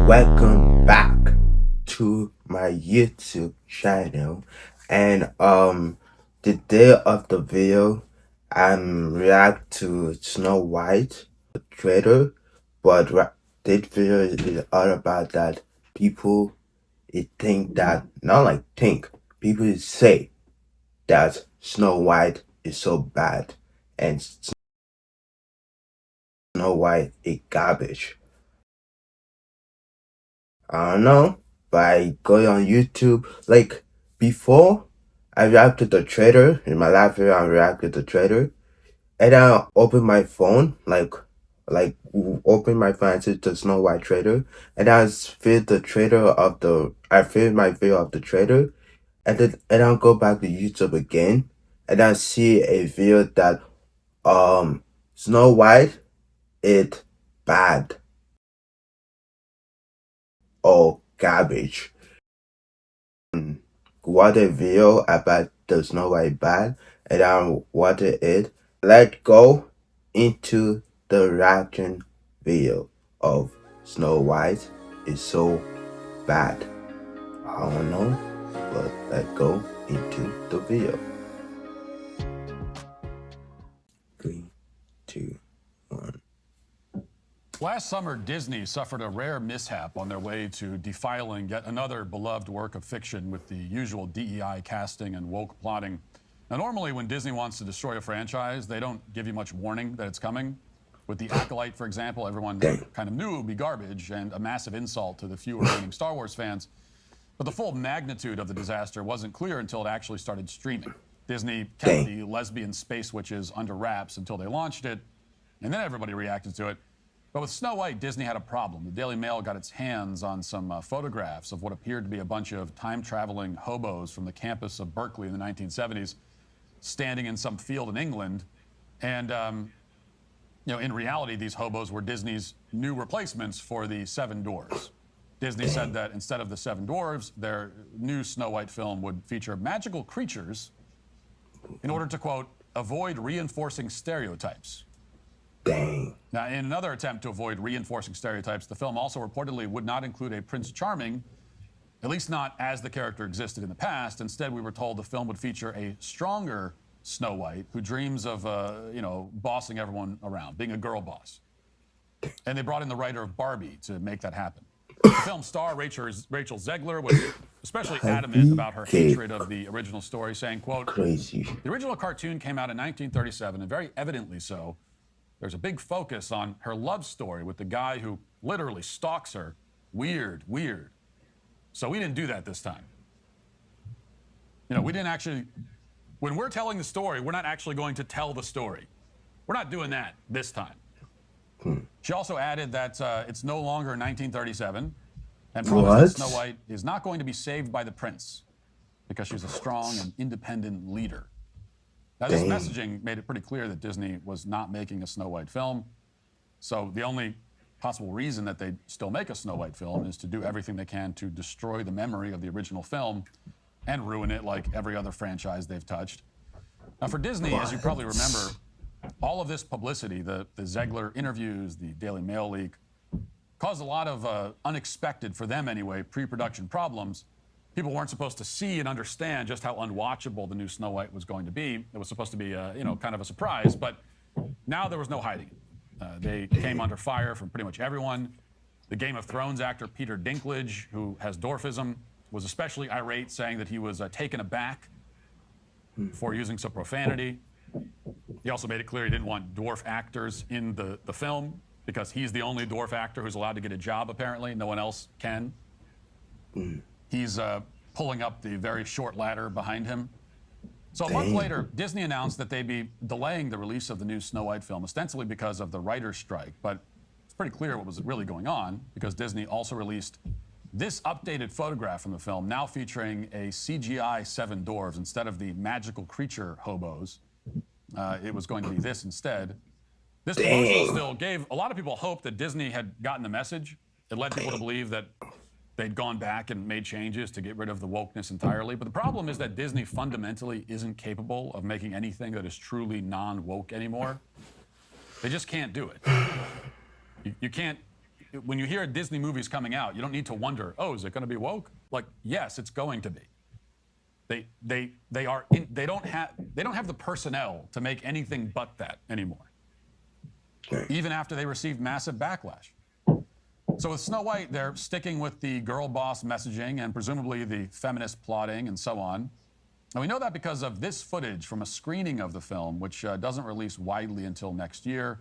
Welcome back to my YouTube channel. And the day of the video, I'm react to Snow White, the trailer, but this video is all about that people think that not like think people say that Snow White is so bad and Snow White is garbage. I don't know, but I go on YouTube. Like before, I reacted to the trailer in my last video. I reacted to the trailer, and I open my phone, open my phone and see the Snow White trailer, and I feel the trailer of the. I feel my video of the trailer, and I'll go back to YouTube again, and I see a video that Snow White is bad or garbage. What a video about the Snow White bad and I wanted it. Let's go into the reaction video of Snow White is so bad. I don't know, but let's go into the video. 3, 2, 1. Last summer, Disney suffered a rare mishap on their way to defiling yet another beloved work of fiction with the usual DEI casting and woke plotting. Now, normally when Disney wants to destroy a franchise, they don't give you much warning that it's coming. With The Acolyte, for example, everyone kind of knew it would be garbage and a massive insult to the few remaining Star Wars fans. But the full magnitude of the disaster wasn't clear until it actually started streaming. Disney kept the lesbian space witches under wraps until they launched it, and then everybody reacted to it. But with Snow White, Disney had a problem. The Daily Mail got its hands on some photographs of what appeared to be a bunch of time-traveling hobos from the campus of Berkeley in the 1970s, standing in some field in England. And, in reality, these hobos were Disney's new replacements for the Seven Dwarfs. Disney said that instead of the Seven Dwarfs, their new Snow White film would feature magical creatures in order to, quote, avoid reinforcing stereotypes. Dang. Now, in another attempt to avoid reinforcing stereotypes, the film also reportedly would not include a Prince Charming, at least not as the character existed in the past. Instead, we were told the film would feature a stronger Snow White who dreams of, bossing everyone around, being a girl boss. And they brought in the writer of Barbie to make that happen. The film star, Rachel Zegler, was especially adamant about her hatred of the original story, saying, quote, Crazy. The original cartoon came out in 1937, and very evidently so. There's a big focus on her love story with the guy who literally stalks her. Weird. So we didn't do that this time. We didn't actually, when we're telling the story, we're not actually going to tell the story. We're not doing that this time. She also added that it's no longer 1937 and promised that Snow White is not going to be saved by the prince because she's a strong and independent leader. Now, this messaging made it pretty clear that Disney was not making a Snow White film. So the only possible reason that they still make a Snow White film is to do everything they can to destroy the memory of the original film and ruin it like every other franchise they've touched. Now, for Disney, as you probably remember, all of this publicity, the Zegler interviews, the Daily Mail leak, caused a lot of unexpected, for them anyway, pre-production problems. People weren't supposed to see and understand just how unwatchable the new Snow White was going to be. It was supposed to be, kind of a surprise, but now there was no hiding it. They came under fire from pretty much everyone. The Game of Thrones actor Peter Dinklage, who has dwarfism, was especially irate, saying that he was taken aback for using some profanity. He also made it clear he didn't want dwarf actors in the film because he's the only dwarf actor who's allowed to get a job, apparently. No one else can. He's pulling up the very short ladder behind him. So a month later, Disney announced that they'd be delaying the release of the new Snow White film, ostensibly because of the writer's strike. But it's pretty clear what was really going on because Disney also released this updated photograph from the film, now featuring a CGI Seven Dwarves instead of the magical creature hobos. It was going to be this instead. This promotional still gave a lot of people hope that Disney had gotten the message. It led people to believe that they'd gone back and made changes to get rid of the wokeness entirely. But the problem is that Disney fundamentally isn't capable of making anything that is truly non-woke anymore. They just can't do it. You can't when you hear a Disney movie's coming out, you don't need to wonder, oh, is it going to be woke? Like, yes, it's going to be. They don't have the personnel to make anything but that anymore, even after they received massive backlash. So with Snow White, they're sticking with the girl boss messaging and presumably the feminist plotting and so on. And we know that because of this footage from a screening of the film, which doesn't release widely until next year.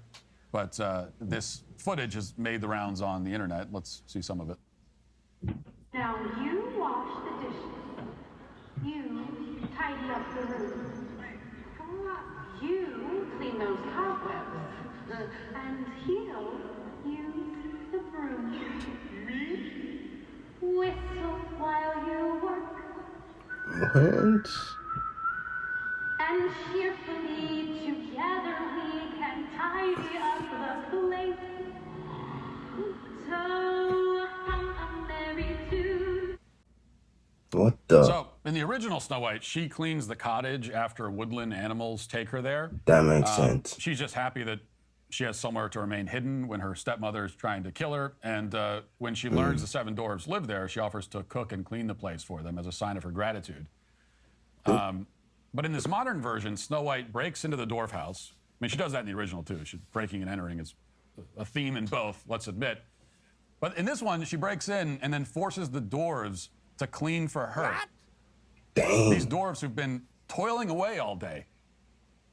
But this footage has made the rounds on the internet. Let's see some of it. Now you wash the dishes. You tidy up the room. You clean those cobwebs. And he'll use the broom. Whistle while you work. What? And cheerfully together we can tidy up the place. So hum a merry tune. What the? So in the original Snow White, she cleans the cottage after woodland animals take her there. That makes sense. She's just happy that she has somewhere to remain hidden when her stepmother is trying to kill her. And when she learns the 7 dwarves live there, she offers to cook and clean the place for them as a sign of her gratitude. But in this modern version, Snow White breaks into the dwarf house. I mean, she does that in the original too. Breaking and entering is a theme in both, let's admit. But in this one, she breaks in and then forces the dwarves to clean for her. What? Dang. These dwarves who've been toiling away all day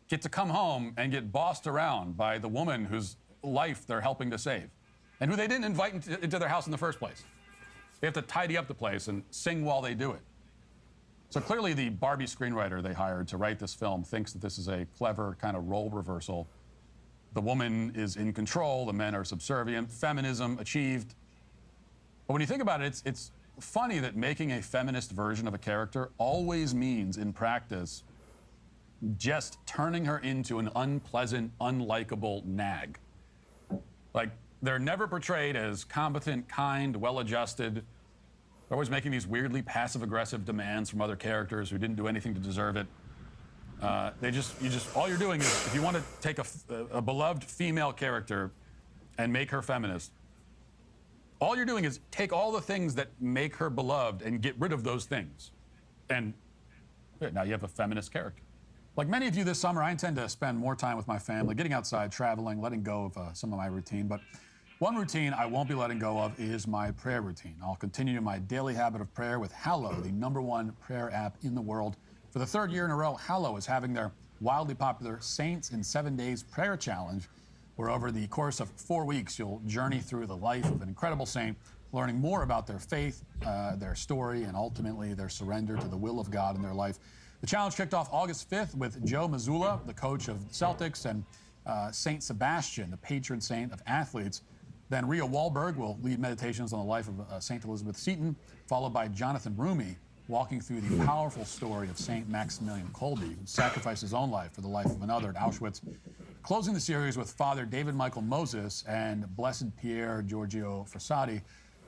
get to come home and get bossed around by the woman whose life they're helping to save and who they didn't invite into their house in the first place. They have to tidy up the place and sing while they do it. So clearly the Barbie screenwriter they hired to write this film thinks that this is a clever kind of role reversal. The woman is in control, the men are subservient, feminism achieved. But when you think about it, it's funny that making a feminist version of a character always means, in practice, just turning her into an unpleasant, unlikable nag. Like, they're never portrayed as competent, kind, well-adjusted. They're always making these weirdly passive-aggressive demands from other characters who didn't do anything to deserve it. All you're doing is, if you want to take a beloved female character and make her feminist, all you're doing is take all the things that make her beloved and get rid of those things. And now you have a feminist character. Like many of you this summer, I intend to spend more time with my family, getting outside, traveling, letting go of some of my routine. But one routine I won't be letting go of is my prayer routine. I'll continue my daily habit of prayer with Hallow, the #1 prayer app in the world. For the 3rd year in a row, Hallow is having their wildly popular Saints in 7 Days prayer challenge, where over the course of 4 weeks, you'll journey through the life of an incredible saint, learning more about their faith, their story, and ultimately their surrender to the will of God in their life. The challenge kicked off August 5th with Joe Mazzulla, the coach of the Celtics, and Saint Sebastian, the patron saint of athletes. Then Rhea Wahlberg will lead meditations on the life of Saint Elizabeth Seton, followed by Jonathan Rumi, walking through the powerful story of Saint Maximilian Kolbe, who sacrificed his own life for the life of another at Auschwitz. Closing the series with Father David Michael Moses and Blessed Pier Giorgio Frassati.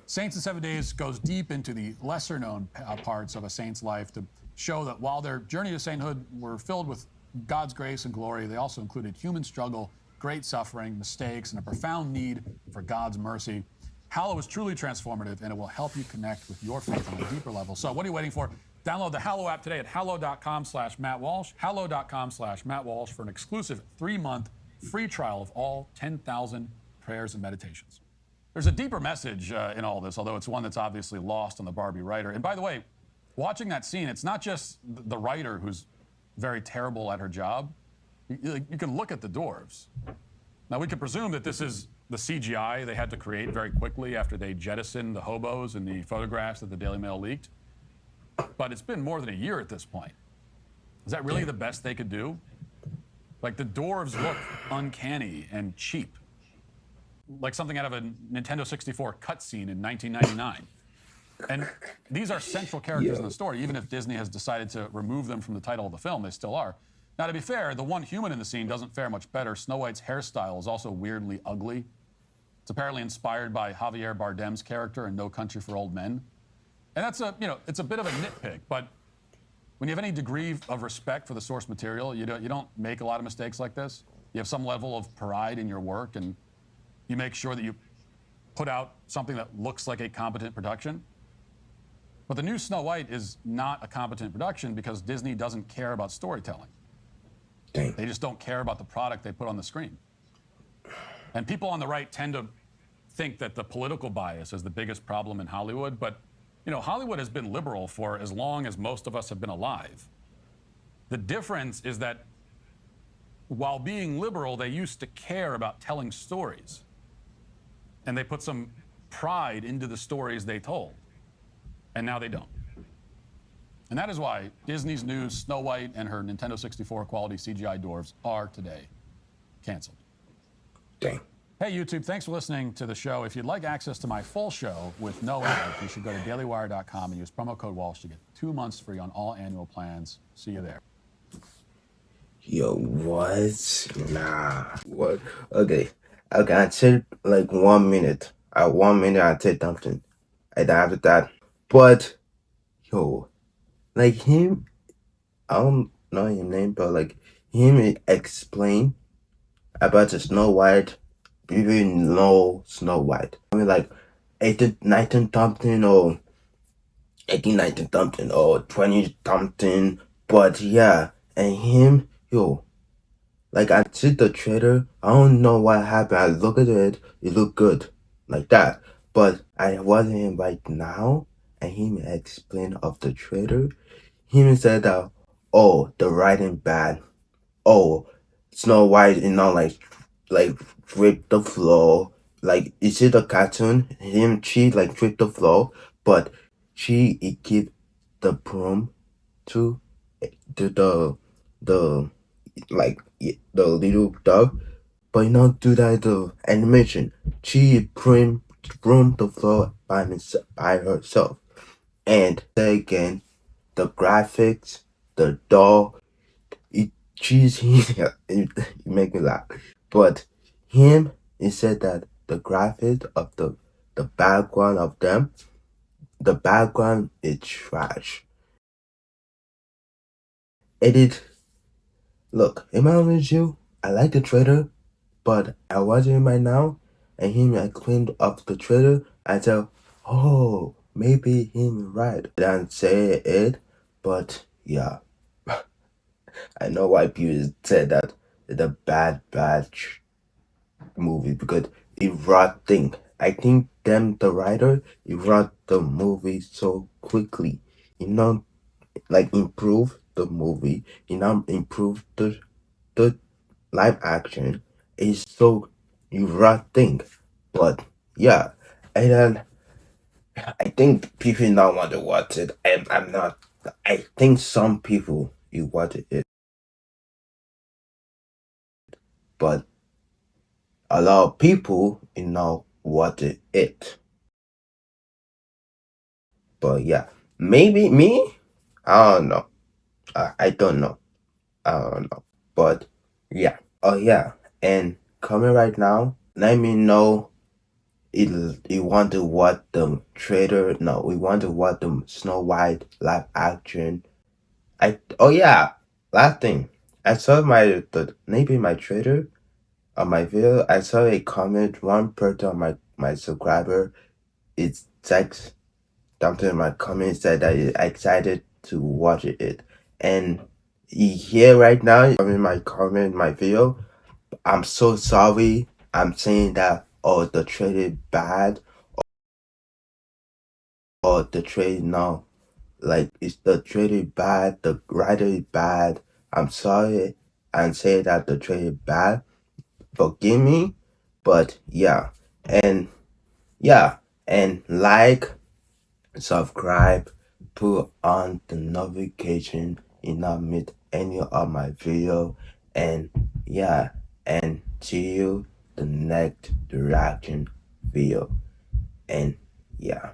Saints in 7 Days goes deep into the lesser-known parts of a saint's life to show that while their journey to sainthood were filled with God's grace and glory, they also included human struggle, great suffering, mistakes, and a profound need for God's mercy. Hallow is truly transformative, and it will help you connect with your faith on a deeper level. So what are you waiting for? Download the Hallow app today at hallow.com/Matt Walsh, hallow.com/Matt Walsh for an exclusive 3-month free trial of all 10,000 prayers and meditations. There's a deeper message in all this, although it's one that's obviously lost on the Barbie writer. And by the way, watching that scene, it's not just the writer who's very terrible at her job. You can look at the dwarves. Now, we can presume that this is the CGI they had to create very quickly after they jettisoned the hobos in the photographs that the Daily Mail leaked. But it's been more than a year at this point. Is that really the best they could do? Like, the dwarves look uncanny and cheap. Like something out of a Nintendo 64 cutscene in 1999. And these are central characters in the story. Even if Disney has decided to remove them from the title of the film, they still are. Now, to be fair, the one human in the scene doesn't fare much better. Snow White's hairstyle is also weirdly ugly. It's apparently inspired by Javier Bardem's character in No Country for Old Men. And that's it's a bit of a nitpick, but when you have any degree of respect for the source material, you don't make a lot of mistakes like this. You have some level of pride in your work, and you make sure that you put out something that looks like a competent production. But the new Snow White is not a competent production because Disney doesn't care about storytelling. Dang. They just don't care about the product they put on the screen. And people on the right tend to think that the political bias is the biggest problem in Hollywood, but Hollywood has been liberal for as long as most of us have been alive. The difference is that while being liberal, they used to care about telling stories. And they put some pride into the stories they told. And now they don't. And that is why Disney's new Snow White and her Nintendo 64 quality CGI dwarves are today canceled. Dang. Hey, YouTube, thanks for listening to the show. If you'd like access to my full show with no ads, you should go to dailywire.com and use promo code Walsh to get 2 months free on all annual plans. See you there. Yo, what? Nah. What? Okay. Okay, I said like 1 minute. At 1 minute, I said something. And after that. But, yo, like him, I don't know his name, but like him explain about the Snow White, people know Snow White. I mean, like 18, 19 something or 18, 19 something or 20 something. But yeah, and him, yo, like I see the trailer, I don't know what happened. I look at it, it looked good, like that. But I watching him right now, and him explain of the trailer. Him said that, oh, the writing bad. Oh, Snow White, like trip the floor. Like, is it a cartoon? Him, she like trip the floor, but he give the broom to the the little dog, but not do that the animation. She broom the floor by herself. And say again, the graphics, the doll, it cheesy. It make me laugh. But him, he said that the graphics of the background of them, the background is trash. Edit. Look, am I honest with you? I like the trailer, but I watch him right now, and him explained of the trailer. I said, oh, maybe him right. I didn't say it, but yeah. I know why people said that it's a bad movie because it wrote thing. I think the writer, he wrote the movie so quickly. Like improve the movie. Improve the live action. Is so you wrote thing. But yeah, and then I think people not want to watch it, and I'm not. I think some people you watch it, but a lot of people not watch it. But yeah, maybe me. I don't know. I don't know. I don't know. But yeah. Oh yeah. And coming right now, let me know. You want to watch the trailer? No, we want to watch the Snow White live action. Oh yeah. Last thing, I saw maybe my trailer on my video. I saw a comment. One person on my subscriber. It's text something in my comment said that he's excited to watch it. And here right now, in my comment, my video, I'm so sorry. I'm saying that, oh, the trailer bad, or the trailer, no. Like, it's the trailer bad, the writer is bad. I'm sorry. I'm saying that the trailer bad. Forgive me. But yeah. And yeah. And like, subscribe, put on the notification, you not miss any of my video, and yeah, and see you the next reaction video, and yeah.